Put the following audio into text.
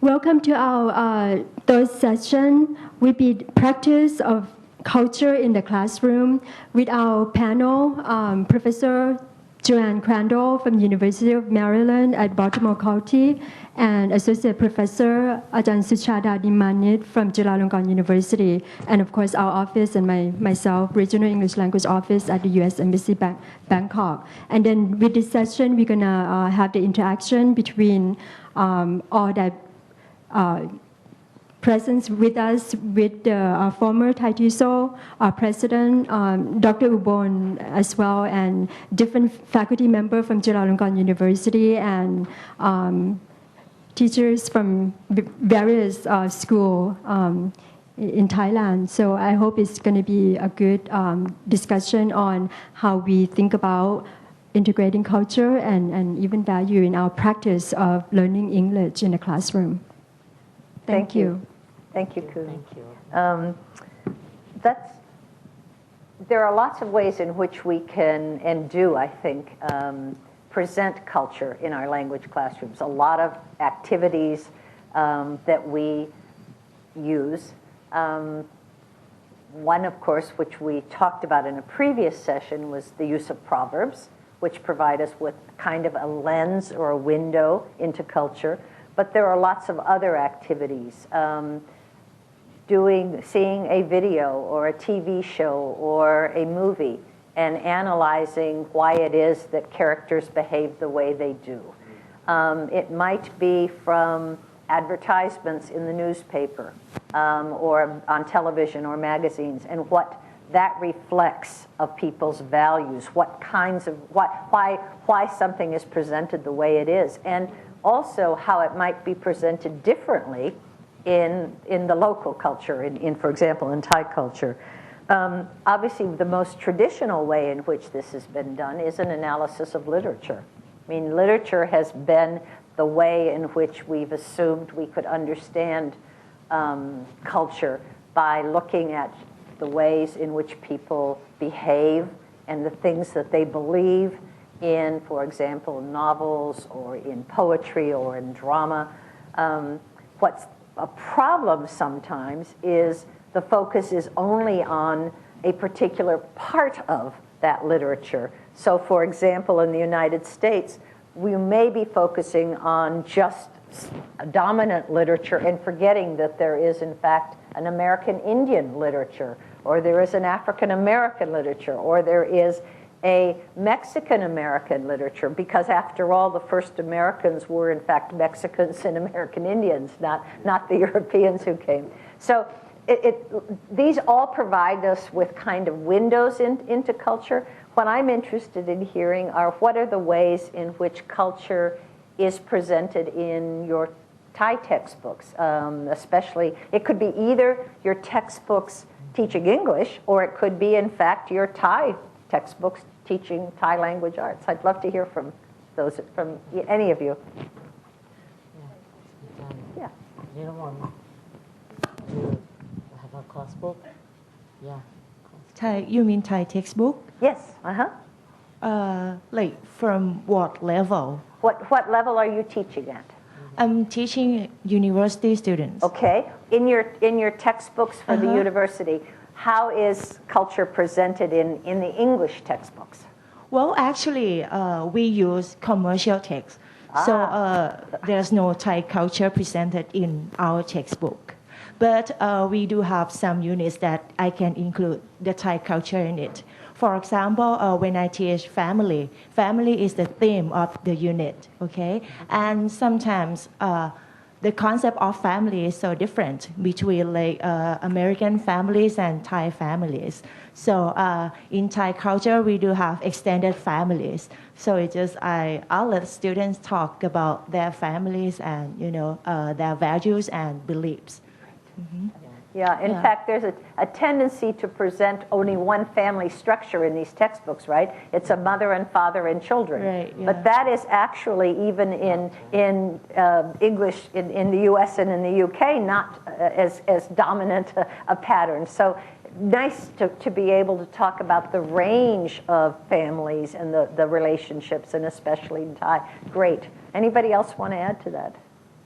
Welcome to our third session. We be practice of culture in the classroom with our panel, Professor Joanne Crandall from University of Maryland at Baltimore County and Associate Professor Ajahn Suchada Dimanit from Chulalongkorn University, and of course our office and myself, Regional English Language Office at the U.S. Embassy Bangkok. And then with this session, we're gonna have the interaction between all that presence with us with the former Thai TESOL president, Dr. Ubon as well, and different faculty members from Chulalongkorn University and teachers from various schools in Thailand. So I hope it's going to be a good discussion on how we think about integrating culture and even value in our practice of learning English in the classroom. Thank you. Thank you, Kun. Thank you. There are lots of ways in which we can and do, I think, present culture in our language classrooms. A lot of activities that we use. One, of course, which we talked about in a previous session was the use of proverbs, which provide us with kind of a lens or a window into culture. But there are lots of other activities. Seeing a video or a TV show or a movie and analyzing why it is that characters behave the way they do. It might be from advertisements in the newspaper or on television or magazines, and what that reflects of people's values, why something is presented the way it is, and also how it might be presented differently in the local culture, for example, in Thai culture. Obviously, the most traditional way in which this has been done is an analysis of literature. I mean, literature has been the way in which we've assumed we could understand culture by looking at the ways in which people behave and the things that they believe in, for example, novels or in poetry or in drama. What's a problem sometimes is the focus is only on a particular part of that literature. So, for example, in the United States, we may be focusing on just dominant literature and forgetting that there is, in fact, an American Indian literature, or there is an African American literature, or there is a Mexican American literature, because after all, the first Americans were in fact Mexicans and American Indians, not the Europeans who came. So these all provide us with kind of windows into culture. What I'm interested in hearing are what are the ways in which culture is presented in your Thai textbooks, especially. It could be either your textbooks teaching English, or it could be, in fact, your Thai textbooks teaching Thai language arts. I'd love to hear from any of you. Yeah. You don't want to have a class book? Yeah. Thai, you mean Thai textbook? Yes. Like from what level? What level are you teaching at? I'm teaching university students. Okay. In your textbooks for the university, how is culture presented in the English textbooks? Well, actually, we use commercial text. So there's no Thai culture presented in our textbook. But we do have some units that I can include the Thai culture in it. For example, when I teach family is the theme of the unit, okay? And sometimes the concept of family is so different between like American families and Thai families. So in Thai culture, we do have extended families. So it's just I'll let students talk about their families and their values and beliefs. Mm-hmm. Yeah, in fact, there's a tendency to present only one family structure in these textbooks, right? It's a mother and father and children. Right, yeah. But that is actually, even in English in the U.S. and in the U.K., not as dominant a pattern. So nice to be able to talk about the range of families and the relationships, and especially in Thai. Great. Anybody else want to add to that?